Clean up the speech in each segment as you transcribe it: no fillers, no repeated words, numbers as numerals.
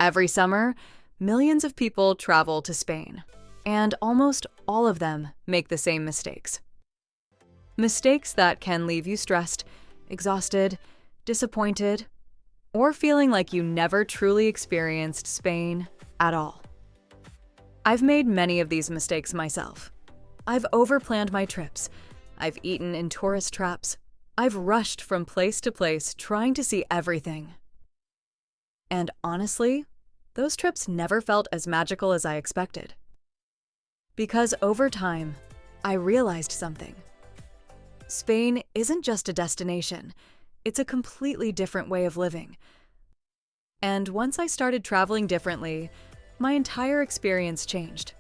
Every summer, millions of people travel to Spain, and almost all of them make the same mistakes. Mistakes that can leave you stressed, exhausted, disappointed, or feeling like you never truly experienced Spain at all. I've made many of these mistakes myself. I've overplanned my trips. I've eaten in tourist traps. I've rushed from place to place trying to see everything. And honestly, those trips never felt as magical as I expected. Because over time, I realized something. Spain isn't just a destination, it's a completely different way of living. And once I started traveling differently, my entire experience changed.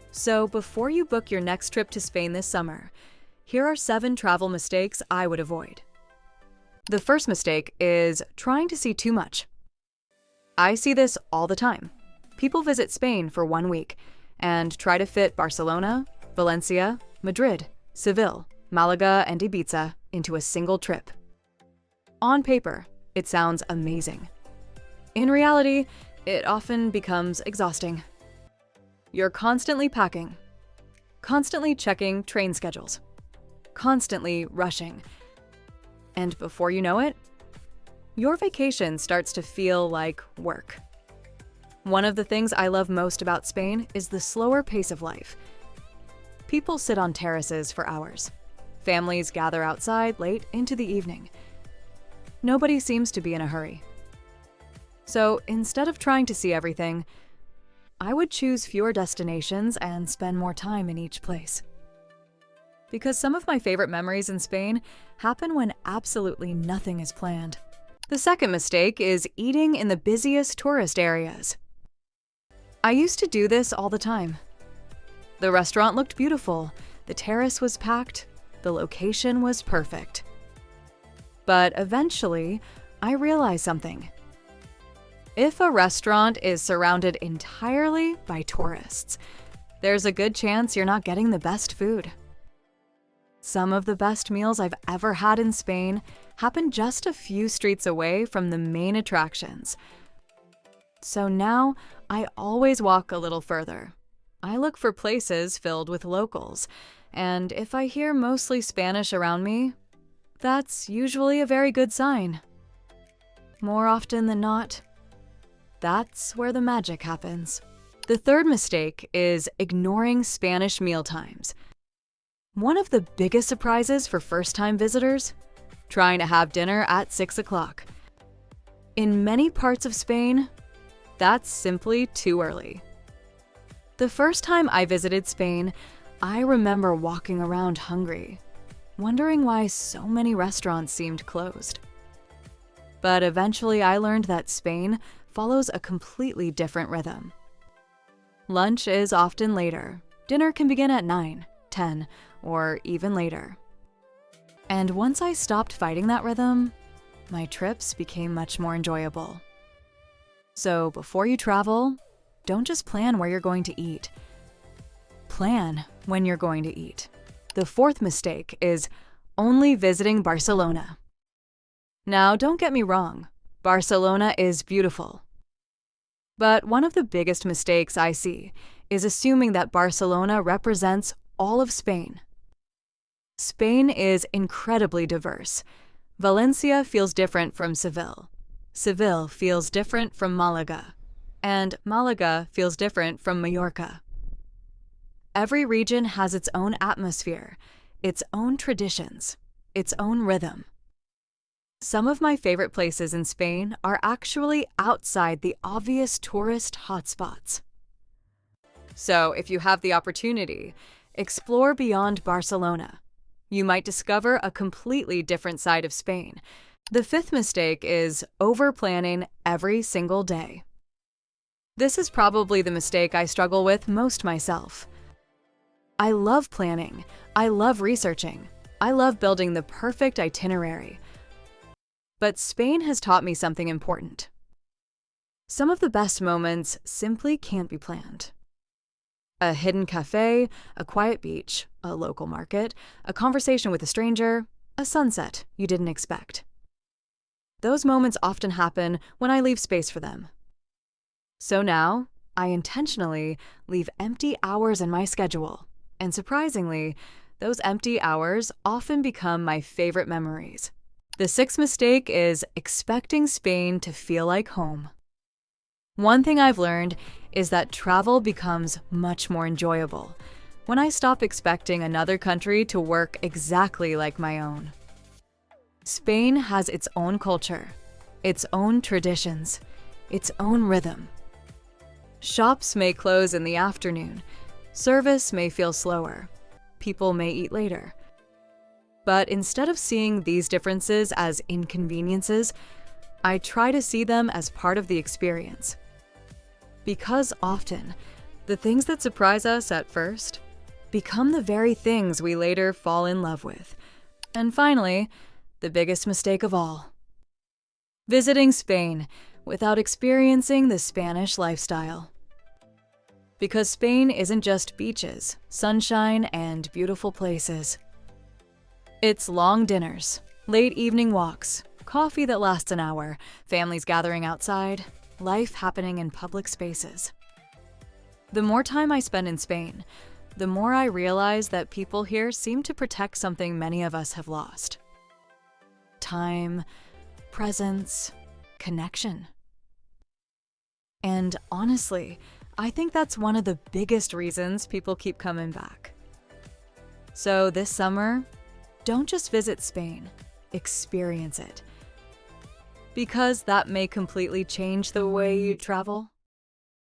So before you book your next trip to Spain this summer, here are 7 travel mistakes I would avoid. The first mistake is trying to see too much. I see this all the time. People visit Spain for 1 week and try to fit Barcelona, Valencia, Madrid, Seville, Malaga, and Ibiza into a single trip. On paper, it sounds amazing. In reality, it often becomes exhausting. You're constantly packing, constantly checking train schedules, constantly rushing. And before you know it, your vacation starts to feel like work. One of the things I love most about Spain is the slower pace of life. People sit on terraces for hours. Families gather outside late into the evening. Nobody seems to be in a hurry. So instead of trying to see everything, I would choose fewer destinations and spend more time in each place. Because some of my favorite memories in Spain happen when absolutely nothing is planned. The second mistake is eating in the busiest tourist areas. I used to do this all the time. The restaurant looked beautiful, the terrace was packed, the location was perfect. But eventually, I realized something. If a restaurant is surrounded entirely by tourists, there's a good chance you're not getting the best food. Some of the best meals I've ever had in Spain happen just a few streets away from the main attractions. So now, I always walk a little further. I look for places filled with locals, and if I hear mostly Spanish around me, that's usually a very good sign. More often than not, that's where the magic happens. The third mistake is ignoring Spanish mealtimes. One of the biggest surprises for first-time visitors? Trying to have dinner at 6 o'clock. In many parts of Spain, that's simply too early. The first time I visited Spain, I remember walking around hungry, wondering why so many restaurants seemed closed. But eventually I learned that Spain follows a completely different rhythm. Lunch is often later. Dinner can begin at 9, 10, or even later. And once I stopped fighting that rhythm, my trips became much more enjoyable. So before you travel, don't just plan where you're going to eat. Plan when you're going to eat. The fourth mistake is only visiting Barcelona. Now, don't get me wrong, Barcelona is beautiful. But one of the biggest mistakes I see is assuming that Barcelona represents all of Spain. Spain is incredibly diverse. Valencia feels different from Seville. Seville feels different from Malaga. And Malaga feels different from Mallorca. Every region has its own atmosphere, its own traditions, its own rhythm. Some of my favorite places in Spain are actually outside the obvious tourist hotspots. So, if you have the opportunity, explore beyond Barcelona. You might discover a completely different side of Spain. The fifth mistake is overplanning every single day. This is probably the mistake I struggle with most myself. I love planning. I love researching. I love building the perfect itinerary. But Spain has taught me something important. Some of the best moments simply can't be planned. A hidden cafe, a quiet beach, a local market, a conversation with a stranger, a sunset you didn't expect. Those moments often happen when I leave space for them. So now, I intentionally leave empty hours in my schedule. And surprisingly, those empty hours often become my favorite memories. The sixth mistake is expecting Spain to feel like home. One thing I've learned is that travel becomes much more enjoyable when I stop expecting another country to work exactly like my own. Spain has its own culture, its own traditions, its own rhythm. Shops may close in the afternoon, service may feel slower, people may eat later. But instead of seeing these differences as inconveniences, I try to see them as part of the experience. Because often, the things that surprise us at first become the very things we later fall in love with. And finally, the biggest mistake of all: visiting Spain without experiencing the Spanish lifestyle. Because Spain isn't just beaches, sunshine, and beautiful places. It's long dinners, late evening walks, coffee that lasts an hour, families gathering outside, life happening in public spaces. The more time I spend in Spain, the more I realize that people here seem to protect something many of us have lost: time, presence, connection. And honestly, I think that's one of the biggest reasons people keep coming back. So this summer, don't just visit Spain, experience it. Because that may completely change the way you travel.